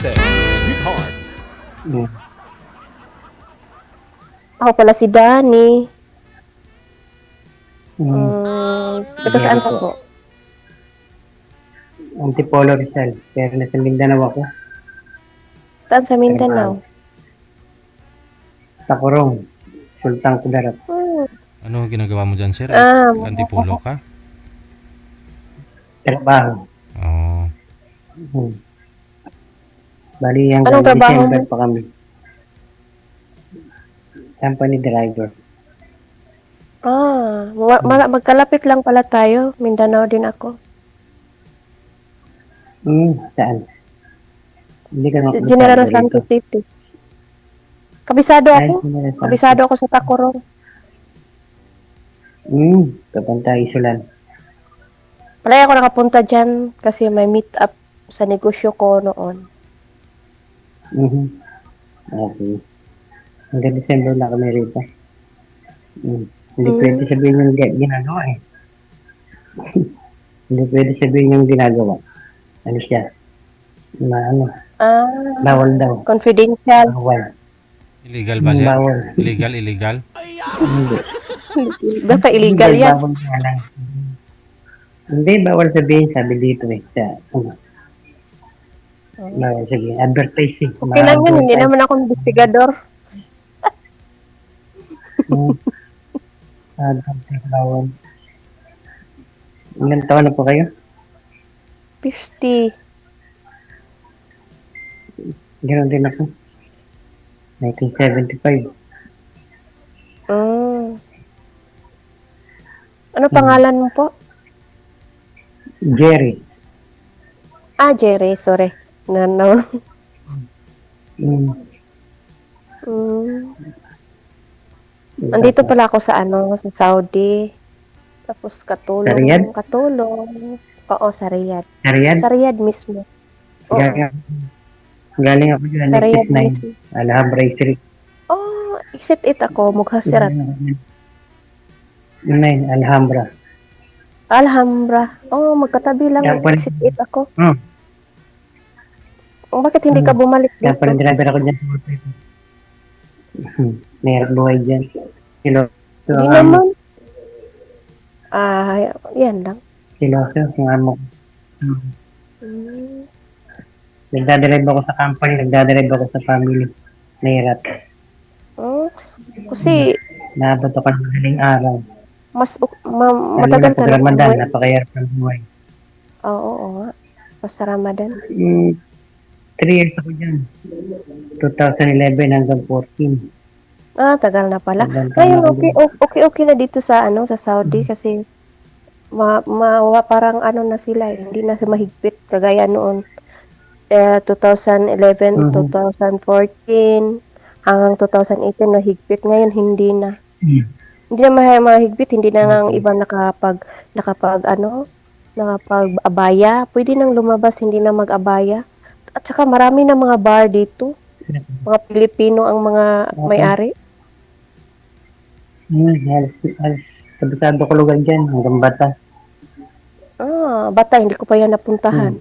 birthday, sweetheart. Mm. Ako pala si Danny. Mm. Taga saan ka po? Antipolo Rizal. Pero nasa Mindanao ako. Saan sa Mindanao? Takurong. Sultan Kudarat. Ano ginagawa mo dyan, sir? Antipolo ka? Trabaho. Oo. Bali, hanggang Anong trabaho December mo? pa kami. Company driver. Magkalapit lang pala tayo. Mindanao din ako. Saan? Hindi ka makapagsabi General rito. Santos City. Kabisado Ay, ako. General Santos. Kabisado ako sa Tacorong. Kapanta Isulan. Palagi ako nakapunta dyan kasi may meet up sa negosyo ko noon. Okay. Hanggang December lang kami rito. Hindi pwede sabihin yung ginagawa eh. Hindi pwede sabihin yung ginagawa. Ano siya? Bawal daw. Confidential. Bawal. Illegal ba, sir? Bawal. Illegal? Hindi. Basta illegal yan. Bawal nga lang. Hindi, bawal sabihin. Sabi dito eh. Bawal sabihin. Advertising. Okay lang yun. Hindi naman ako investigador. Advertising. Bawal. Ilan taon na po kayo? 50. Ganoon din ako. 1975. Ano pangalan mo po? Jerry. Jerry. Sorry. No. Andito pala ako sa sa Saudi. Tapos Sa Riyadh? Katulong. Oo, sa Riyadh. Sa Riyadh? Sa Riyadh mismo. Oo. Galing ako dyan. Sa Riyadh 9 mismo. Alhambra Street. Exit it ako. Mughasirat. 9 Alhambra. Alhambra. Magkatabi lang. Kaya pala- Exit it ako. Hmm. Bakit hindi ka bumalik Kaya dito? pala driver ako dyan. Mayroon buhay dyan. Hindi naman. Yan lang. Siloso. Yung amo. Nagdadrive ako sa company. Nagdadrive ako sa family. Nahirap. Kasi Naabot ako ng madaling araw. matagal ka na Ramadan. umuwi. Napakahirap ng buhay. Oo nga. Basta Ramadan. 3 years ako dyan. 2011 hanggang 14. Tagal na pala. Tagal Ngayon, na okay na dito sa sa Saudi kasi parang na sila hindi na mahigpit kagaya noon. 2011, 2014, hanggang 2018 mahigpit. Ngayon hindi na. Hindi na mahigpit, hindi na nga ang iba nakapag-abaya. Pwede nang lumabas, hindi na mag-abaya. At saka marami na mga bar dito. Mga Pilipino ang mga may-ari. Kabisado ko lugar dyan, hanggang bata. Bata, hindi ko pa yan napuntahan.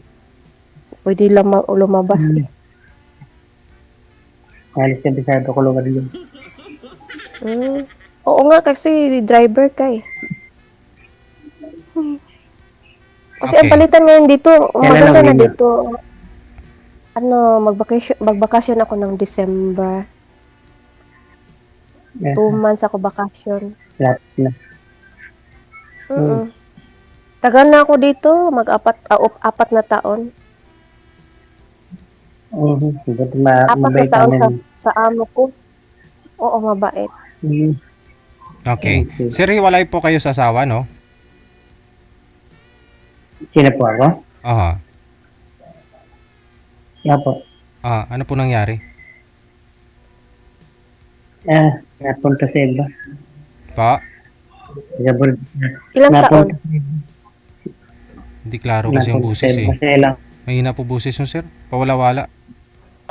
Pwede lumabas eh. Halos kabisado ko lugar dyan. Oo nga, kasi driver ka eh. Kasi ang palitan ngayon dito, maganda na dito. Magbakasyon ako ng December. 2 months ako bakasyon. Lahat na. Tagal na ako dito, apat na taon. Ba't 4 na mabait taon namin. sa amo ko. Oo, mabait. Okay. Sir, hiwalay po kayo sa asawa, no? Sino po ako? Aha. Siya po. Ano po nangyari? Napunta sa iba. Pa? Ilang taon? Hindi klaro kasi yung busis eh. Mahina po busis yung sir. Pawala-wala.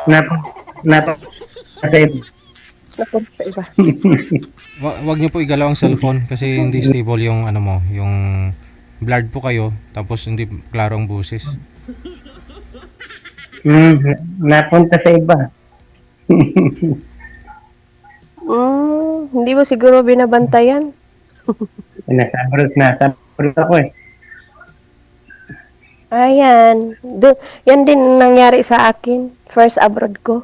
Napunta sa iba. Napunta sa iba. Wag niyo po igalaw ang cellphone kasi hindi stable yung yung blurred po kayo tapos hindi klaro ang busis. Hmm, napunta sa iba. Hindi mo siguro binabantayan. Nasa abroad ako eh. Ayan. Yan din nangyari sa akin. First abroad ko.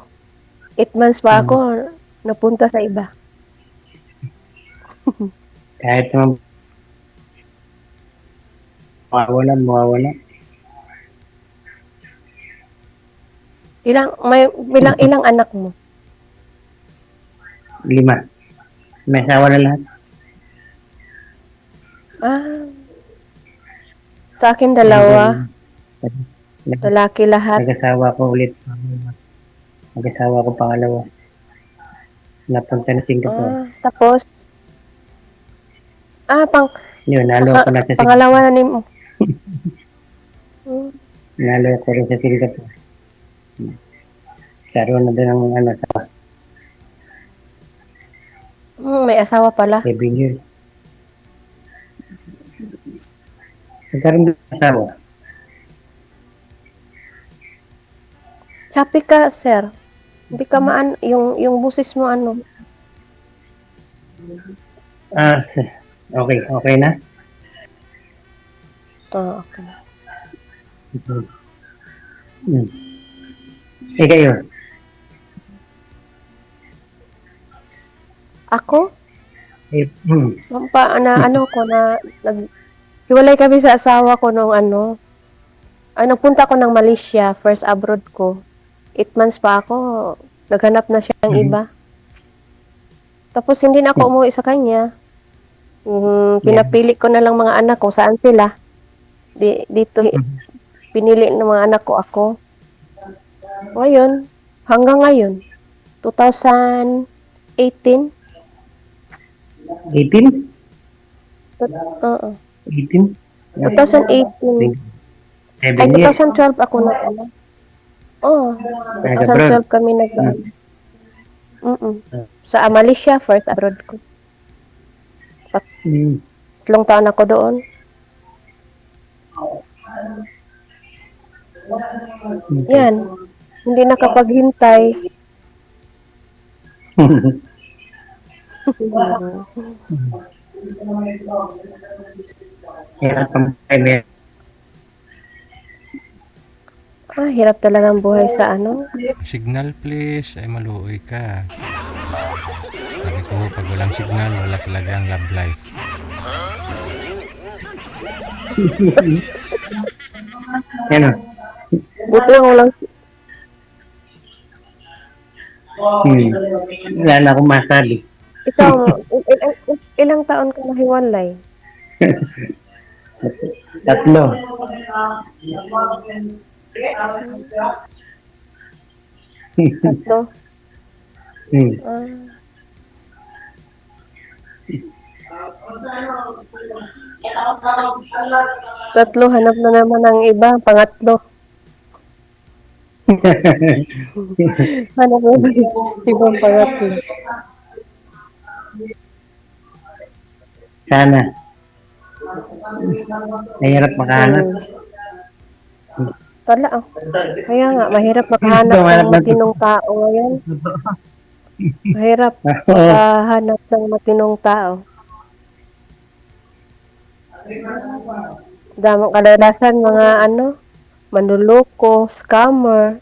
8 months pa Hmm. ako, napunta sa iba. Kahit naman mawawala. Ilang anak mo? 5. May asawa na lahat. Ah, sa akin dalawa. Lalaki lahat. Nag-asawa ko ulit. Nag-asawa ko pangalawa. Napunta na Singapore. Tapos, Yun, nalo ako na sa Singapore. pangalawa na ni mo. Nalo ako rin sa Singapore. Karoon na din ng sa May asawa pala. 7 years. Nagkaroon din ng asawa. Happy ka, sir. Hindi ka yung busis mo ano. Okay na? Okay. Kayo? Ako? Hmm. Hiwalay kami sa asawa ko nung nagpunta ako ng Malaysia, first abroad ko. 8 months pa ako, naghanap na siya ng iba. Tapos hindi na ako umuwi sa kanya. Pinapili ko na lang mga anak ko, saan sila. Dito, pinili ng mga anak ko ako. Ngayon, hanggang ngayon, 2018. 18? Oo. 18? 2018. 7 Ay, years. 2012 ako na. Oo. 2012 kami sa Malaysia, first abroad ko. 3 taon ako doon. Yan. Hindi nakapaghintay. Hirap talagang buhay sa Signal please, ay maluoy ka. Sabi ko, pag walang signal, wala talagang love life. Ano? Buti lang walang Wala na akong masabi. ikaw, ilang taon ka nahiwalay? 3. Tatlo? Tatlo, hanap na naman ang iba, pangatlo. Hanap na naman ibang pangatlo. Sana. Mahirap makahanap. Kaya nga, mahirap makahanap ng matinong tao ngayon. Mahirap makahanap ng matinong tao. Damang kadalasan mga manluloko, scammer.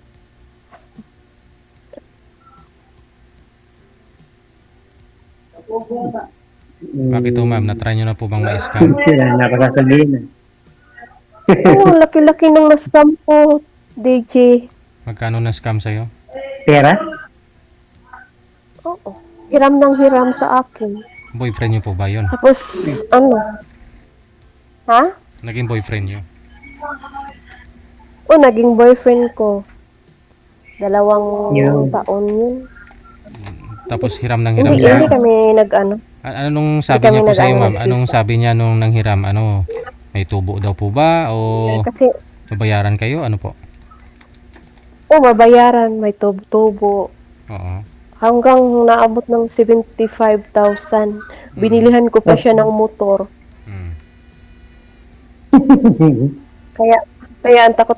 Bakit to ma'am, na-try nyo na po bang ma-scam? Sila, nakasasabihin. Laki-laki ng na-scam po, DJ. Magkano na scam sa'yo? Pera? Oo. Hiram ng hiram sa akin. Boyfriend nyo po ba yun? Tapos, Ha? Naging boyfriend nyo? Naging boyfriend ko. 2 taon yun. Tapos hiram ng hiram Hindi sa'yo? kami Anong sabi niya po sa'yo ma'am? Anong sabi niya nung nanghiram? May tubo daw po ba? O kasi, babayaran kayo? Ano po? babayaran, may tubo. Oo. Hanggang naabot ng 75,000. Binilihan ko pa siya ng motor. Kaya ang takot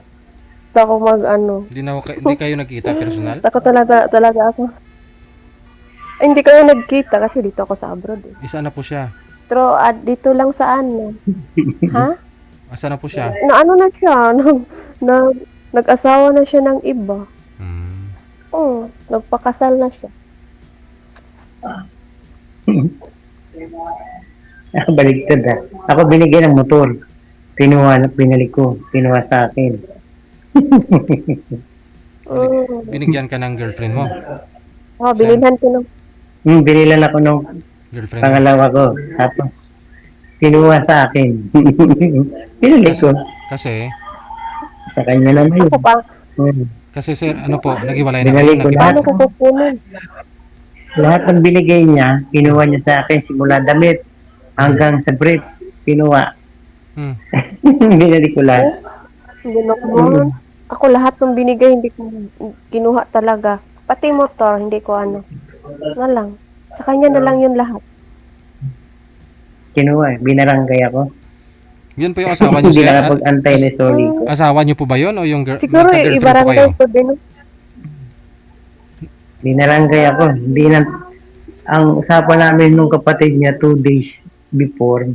ako mag ano. Hindi kayo nagkita personal? Takot talaga ako. Ay, hindi kayo nagkita kasi dito ako sa abroad eh. Isa na po siya. Pero dito lang sa ano. Ha? Asa na po siya? Na ano na siya, nag-asawa na siya ng iba. Hmm. Oo, nagpakasal na siya. Ako baligtad ah. Ako binigyan ng motor. Pinalik ko. Kinuha sa akin. Binigyan ka ng girlfriend mo? Oh, binilhan ko ng Binilan ako nung Girlfriend mo? pangalawa ko. Tapos, kinuha sa akin. Pinalik ko. Kasi, Sa kanya naman yun. ako pa. kasi sir, ano po, naghiwalay na Binalik kayo? ko lahat. Paano ko kukunin? Lahat ng binigay niya, kinuha niya sa akin. Simula damit hanggang sa brief. Kinuha. Hmm. Binalik ko lahat. Hindi na ko Ako lahat ng binigay, hindi ko kinuha talaga. Pati motor, hindi ko ano. Na lang. Sa kanya na lang yun lahat. Kinuha. Binarangay ako. Yun po yung asawa niyo, Hindi sir? nakapag-antay ni Soli ko. Asawa niyo po ba yun? O yung Siguro magka-girlfriend po ibarangay kayo? ko din. Binarangay ako. Hindi na, ang usapan namin nung kapatid niya 2 days before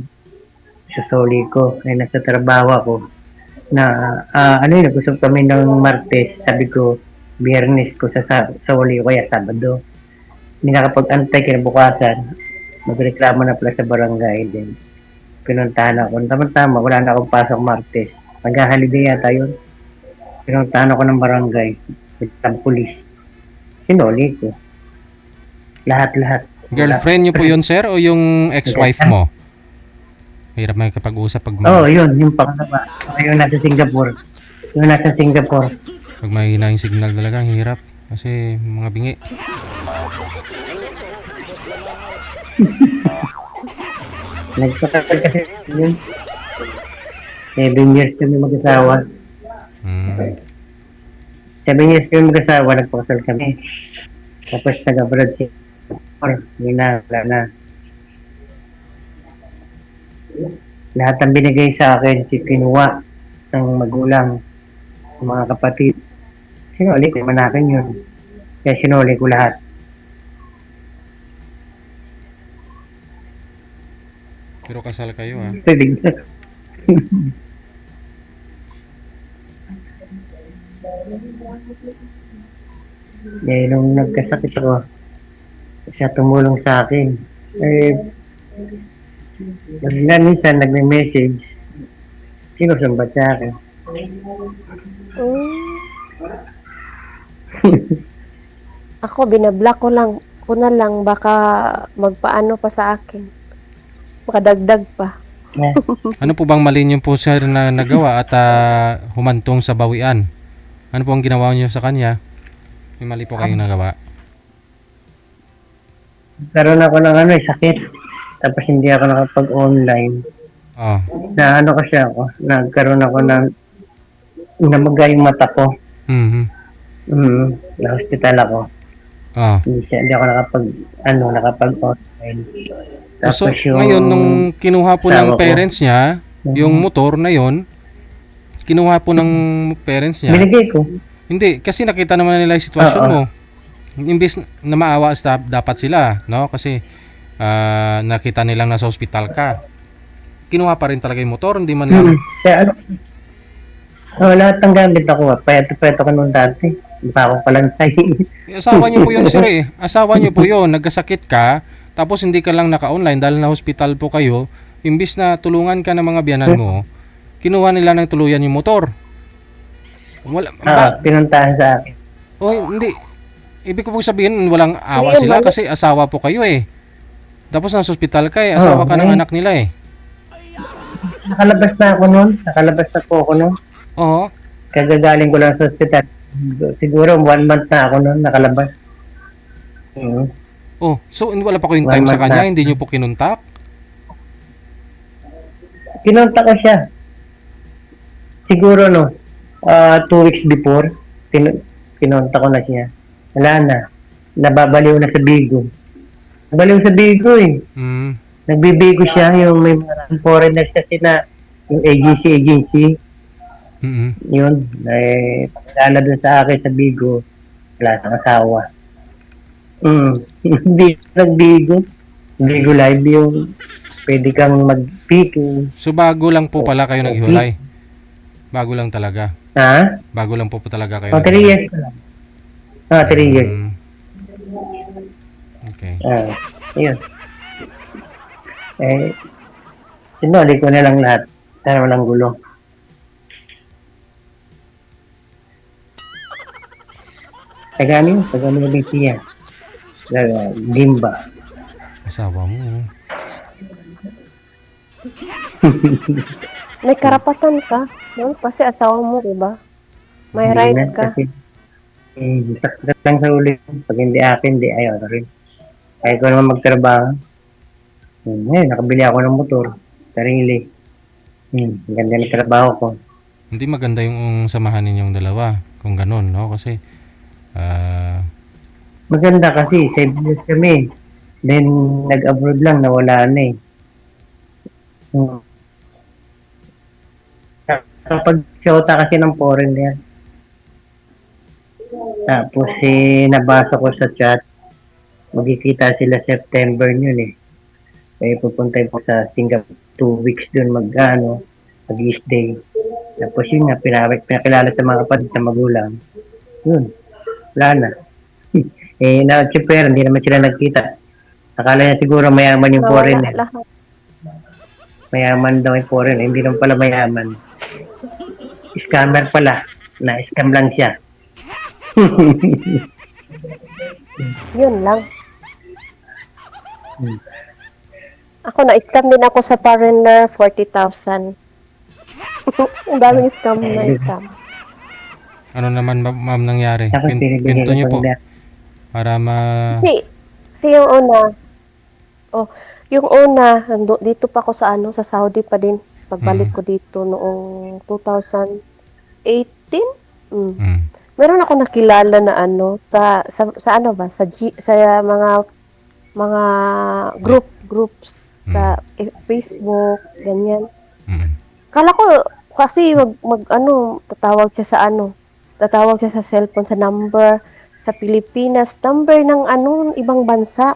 sa Soli ko. Ay nasa trabaho ako. Na, nag-usap kami ng Martes. Sabi ko, Biyernes ko sa Soli ko, kaya Sabado. Hindi nakapag-antay kinabukasan. Magreklamo na pala sa barangay din. Pinuntahan ako. Tama-tama, wala na akong pasok Martes. Mag-holiday yata yun. Pinuntahan ako ng barangay. Ng pulis. Sinuli ko. Lahat-lahat. Girlfriend niyo po yun, sir? O yung ex-wife mo? Hirap may kapag-usap pag Yun. Yung pangalawa. Yung nasa Singapore. pag mahina yung signal talaga, ang hirap. Kasi mga bingi. Nagpakasal kasi yun. 7 years kami mag-asawa. Hmm. 7 years kami mag-asawa, nagpakasal kami. Tapos nag-abroad siya. Wala na. Lahat ang binigay sa akin, kinuha ng magulang, ng mga kapatid. Sinuli ko naman akin yun. Kaya sinuli ko lahat. Pero kasal kayo, ha? Pwede. Nung nagkasakit ako, siya tumulong sa akin. Minsan nagme-message, sinusumbat sa akin. Ako, binablock ko na lang, baka magpaano pa sa akin. Makadagdag pa. Ano po bang mali niyo po, sir, na nagawa at humantong sa bawian? Ano po ang ginawa niyo sa kanya? May mali po kayong nagawa? Karoon ako ng sakit. Tapos hindi ako nakapag-online. Oh. Nagkaroon ako ng namaga yung mata ko. Mhm. Na-hospital ako. Oh. Hindi ako nakapag-online. Tapos So, ngayon, nung kinuha po ng asawa ko. parents niya, yung motor na yon, kinuha po ng parents niya. Binigay ko. Hindi, kasi nakita naman nila yung sitwasyon Oo. mo. Imbis na maawa dapat sila, no? Kasi nakita nilang nasa ospital ka. Kinuha pa rin talaga yung motor, hindi man lang. Lahat ng gamit ako. Peto ko nung dati. Hindi pa ako palansay. Asawa niyo po yun, sir, eh. Asawa niyo po yun, nagkasakit ka, tapos hindi ka lang naka-online dahil na hospital po kayo. Imbis na tulungan ka ng mga biyanan mo, kinuha nila ng tuluyan yung motor. Pinuntahan sa akin. Hindi. Ibig ko po sabihin, walang awa Ayun, sila mali. kasi asawa po kayo, eh. Tapos nasa hospital ka, eh. Asawa ka ng anak nila, eh. Nakalabas na ako noon. Nakalabas na po ako noon. Oo. Kagagaling ko lang sa hospital. Siguro 1 month na ako noon nakalabas. Oh, so wala pa kayong 1 time sa month kanya, na. hindi niyo po kinuntak? Kinontak ko siya. Siguro 2 weeks before, kinontak ko na siya. Wala na. Nababaliw na sa Bigo. Nabaliw sa Bigo eh. Hmm. Nagbibigo siya yung may mga foreigners kasi na yung agency. Mm. Yun, pakilala dun sa akin sa Bigo, wala siyang asawa. Hindi nag-Bigo. Bigo Live yung pwede kang mag-picking. So bago lang po pala kayo Okay. naghiwalay. Bago lang talaga. Ha? Bago lang po talaga kayo 3 naghiwalay. years pa lang. 3 years. Mm. Okay. Yun. Sinuli ko na lang lahat. Para walang gulo. Taga Malaysia. Taga Limba. Asawa mo. May karapatan ka, no? Kasi asawa mo, di ba? May Hindi right na, ka. Kasi, sakit lang sa uli. Pag hindi akin, di ayaw na rin. Kaya ko naman magtrabaho. Ngayon, nakabili ako ng motor. Sarili. Ganda ng trabaho ko. Hindi maganda yung samahan ninyong dalawa. Kung ganun, no? Kasi, Maganda kasi, 7 years kami. Then, nag-abroad lang, nawala na eh. Kapag siyota kasi ng foreigner. Tapos, nabasa ko sa chat, magkikita sila September yun eh. Kaya pupunta po sa Singapore 2 weeks dun mag-stay. Tapos yun nga, pinakilala sa mga kapatid sa magulang. Yun, wala na. Siyempre, hindi naman sila nagkita. Akala niya siguro mayaman yung Nawala foreigner. lahat. Mayaman daw yung foreigner. Hindi naman pala mayaman. Scammer pala. Na-scam lang siya. Yun lang. Ako, na-scam din ako sa foreigner, 40,000. Ang daming scam na scam. ano naman, ma'am, nangyari? Tapos pinibigay Kwento ko niyo po. pang Para Kasi yung una, dito pa ako sa Saudi pa din. Pagbalik ko dito noong 2018. Meron ako nakilala na sa mga groups sa Facebook, ganyan. Kala ko kasi tatawag siya sa cellphone sa number sa Pilipinas, number ng ibang bansa.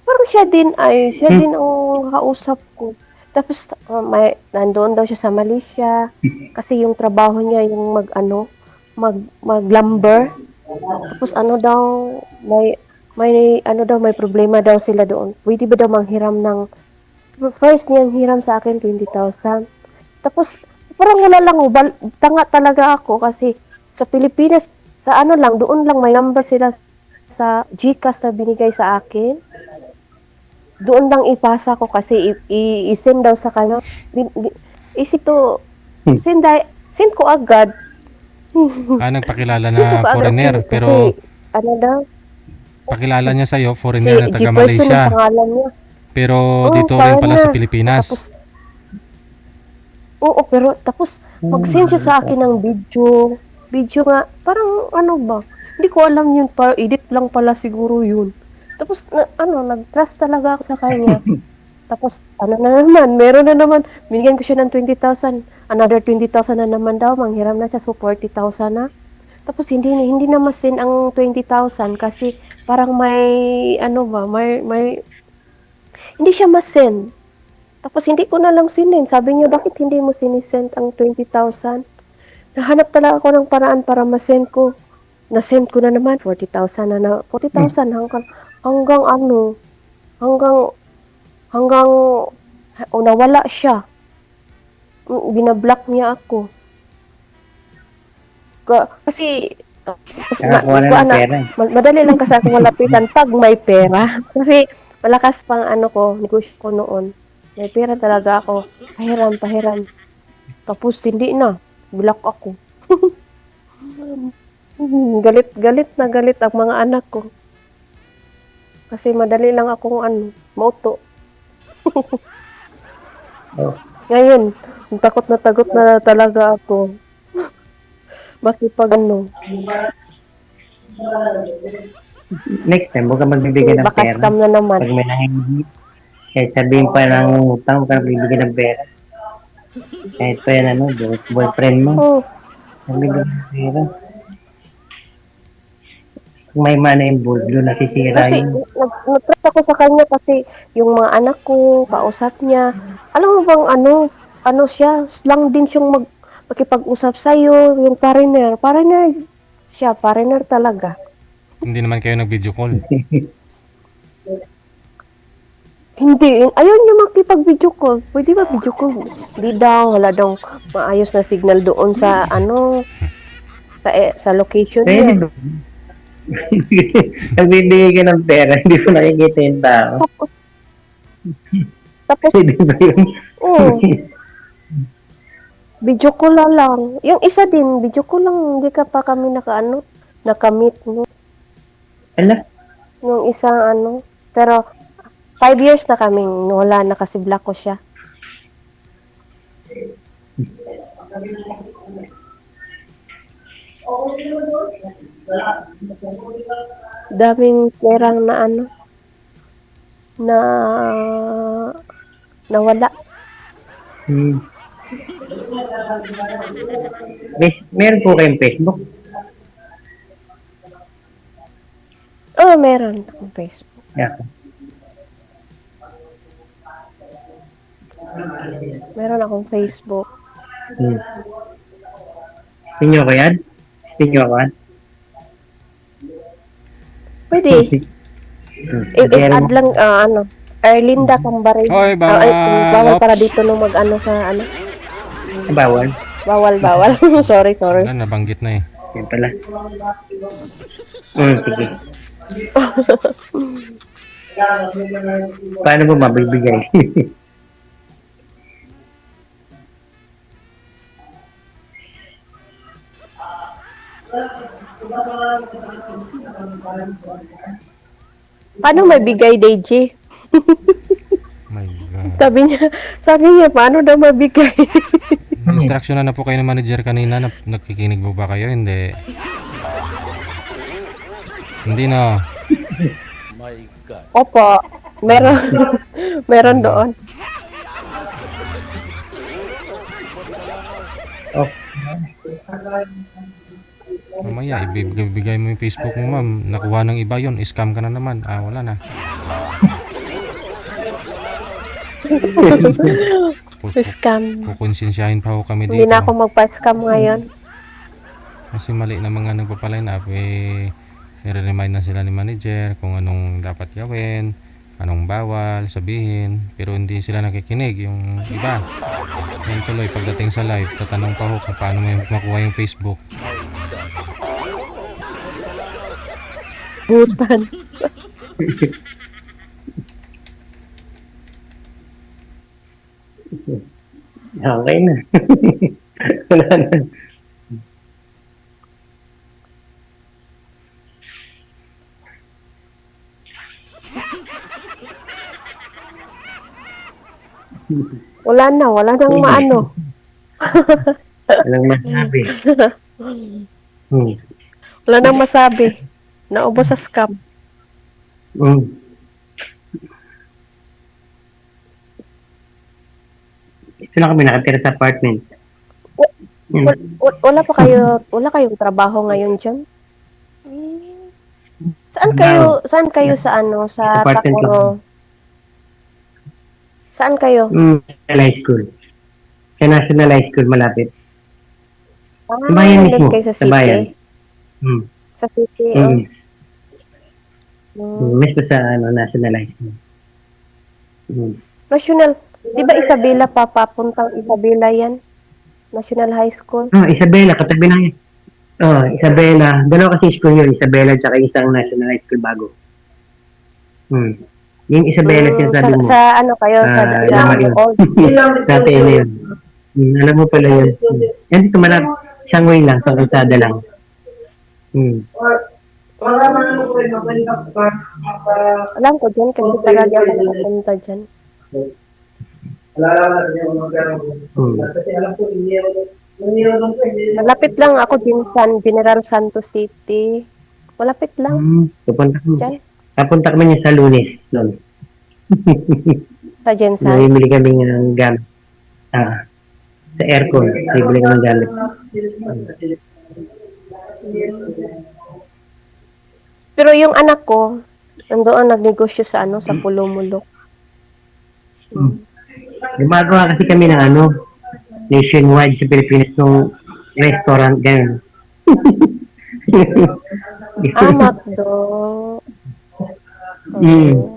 Parang siya din ang kausap ko. Tapos nandoon daw siya sa Malaysia kasi yung trabaho niya yung mag-lumber. Tapos may problema daw sila doon. Pwede ba daw manghiram first niyang hiram sa akin 20,000. Tapos parang wala lang tanga talaga ako kasi sa Pilipinas doon lang may number sila sa GCash na binigay sa akin. Doon lang ipasa ko kasi i-send daw sa kanya. Isip to, send ko agad. nagpakilala Send ko na agad foreigner, kasi, pero daw? pakilala niya sa'yo, foreigner na taga Jefferson Malaysia. ang pangalan niya. Pero dito rin pala sa foreigner. Pilipinas. Pero tapos mag-send siya sa akin ng video. Video nga, parang hindi ko alam yun, parang edit lang pala siguro yun. Tapos, nag-trust talaga ako sa kanya. Tapos, meron na naman, binigyan ko siya ng 20,000, another 20,000 na naman daw, manghiram na siya, so 40,000 na. Tapos, hindi na masin ang 20,000 kasi parang may hindi siya masin. Tapos, hindi ko na lang sinin. Sabi niya, bakit hindi mo sinisend ang 20,000? Nahanap talaga ako ng paraan para masend ko. Na-send ko na naman, 40,000 na 40,000 hanggang nawala siya. Binablock niya ako. Kasi Nakakuha na ng pera. madali lang kasi ako malapitan pag may pera. Kasi malakas pang negosyo ko noon. May pera talaga ako. Pahiram. Tapos hindi na. Block ako. Galit ang mga anak ko. Kasi madali lang akong mauto. Ngayon, takot na talaga ako. Bakit pag Next time, huwag ka magbibigay ng baka pera. scam na naman. Pag may nahingi, kahit sabihin pa ng utang, huwag ka magbibigay ng pera. Kahit pa yan, ano, boyfriend mo. Oh, Nabigyan ng pera. Kung may mana involved, doon nasisira kasi yun. nag-trust ako sa kanya kasi yung mga anak ko, kausap niya. Alam mo bang ano siya, lang din siyang makipag-usap sa'yo, yung foreigner. Foreigner siya, foreigner talaga. Hindi naman kayo nag-video call. Hindi, ayaw niya makipag-video call. Pwede ba video call? Hindi daw, wala daw maayos na signal doon sa sa location Pwede niya. ba? Nagbibigay ka ng pera, hindi mo nakikita yung tao. Tapos, Pwede ba yun? video call na lang. Yung isa din, video call lang, hindi ka pa kami nakamit, no? Ala, Yung isa, pero 5 years na kaming wala na kasi black ko siya. Daming perang na nawala. hmm. Meron po kayong Facebook? Oh, meron akong Facebook. Yeah. Meron akong Facebook. Hmm. Sinyo ko yan? Sinyo ko yan? Pwede. Hmm. I-add lang, Erlinda Cambare. Hoy, bawal. Bawal para dito nung sa Bawal. Bawal. sorry. Wala, nabanggit na eh. Yan pala. Sige. Paano mo mabibigay? Paano mabigay, Deji? My God. Sabi niya, paano daw mabigay? Instruction na po kayo ng manager kanina. Nakikinig mo ba kayo? Hindi. Hindi na. Opo, meron. meron doon. Oh, Mamaya, ibibigay mo yung Facebook mo, ma'am. Nakuha ng iba yon, scam ka na naman. Wala na. Scam. Kukonsensyahin pa ho kami dito. Hindi na ako magpa-scam ngayon. Kasi mali na mga nagpapaline up, nire-remind na sila ni manager kung anong dapat gawin, anong bawal sabihin, pero hindi sila nakikinig yung iba. Yan tuloy, pagdating sa live, tatanong pa ho kung paano may makuha yung Facebook. Butan. okay na. Wala na. Wala nang maano. Walang masabi. Wala nang masabi. Naubos sa scam. Ito na kami nakatira sa apartment. Wala kayong trabaho ngayon diyan? Saan kayo sa Apartment Takoro? lang. Saan kayo? National High School. Sa National High School malapit. Sa bayan nandun mismo, kayo sa sa city? bayan. Sa city, Mismo sa National High School. National, di ba Isabela papuntang Isabela yan? National High School? Isabela, katabi na yan. Isabela. Dalawa kasi school yun. Isabela tsaka isang National High School bago. Yung Isabela sinasabi mo. Sa ano kayo? Sa Lamaril. old. Dati yun. Alam mo pala yun. Yan dito malap. Isang way lang. Isang kalsada lang. Alam ko dyan kasi talaga ako nakapunta dyan. Malapit lang ako din sa General Santos City. Malapit lang. Napunta kami niya sa Lunes. Sa Jensan. Namimili kami ng gamit. Sa aircon, bibili ko ng gamit. Pero yung anak ko, nandoon nagnegosyo sa ano, sa Pulumulok. Gumagawa kasi kami ng ano, nationwide sa Pilipinas ng restaurant, ganun. McDo.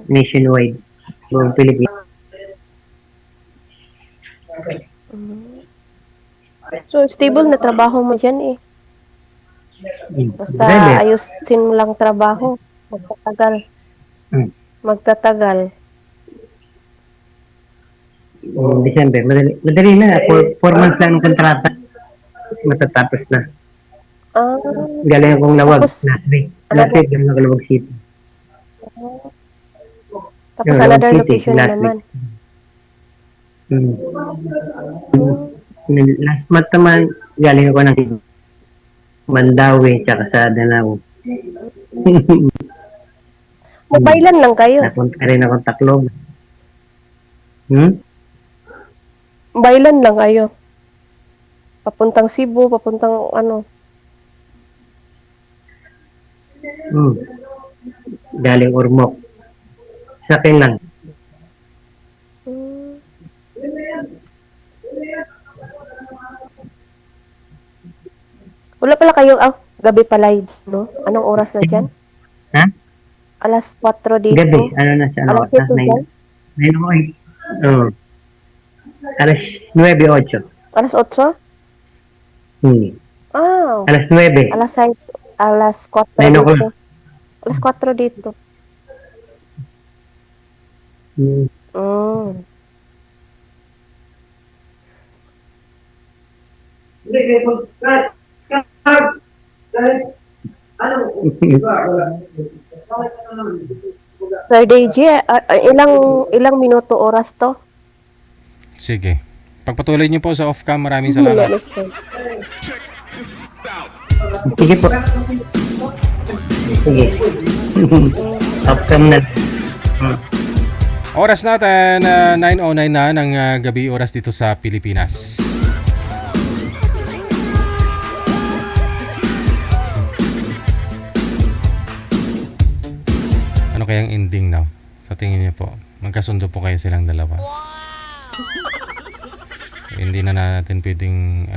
Nationwide. Buong Pilipinas. So, stable na trabaho mo dyan eh. Basta Driver. ayusin mo lang trabaho. Magtatagal. Mm. Magtatagal. December. Madali na. 4 months lang ng kontrata. Matatapos na. Ah, Galing akong lawag Tapos, last week. ano Last week, galing ako lawag city. tapos Yung another Lawag City, location na last naman. Last month naman, galing ako ng Mandawi, tsaka sa Danao. Mobilan lang kayo. Napunta rin akong Tacloban. Mobilan lang kayo. Papuntang Cebu, papuntang ano. Galing Ormoc. Sa akin lang. Hmm. Wala pala kayo, gabi pala yun, no? Anong oras na dyan? Ha? Alas 4 dito. Gabi. Ano na siya? Ano? Alas 7 dyan? 9 o 8. Alas 9-8. Alas 8? Ah, Alas 9. alas 6, alas 4 9 dito. o'clock. Alas 4 dito. Hmm. Mm. Sir DJ, ilang minuto oras to? Sige. Pagpatuloy niyo po sa off-cam. Maraming salamat. Sige po. Sige. Outcome na. Oras natin, 9:09 na ng gabi, oras dito sa Pilipinas. Ano kayang ending now? Sa tingin niyo po, magkasundo po kayo silang dalawa. Hindi na natin pwedeng,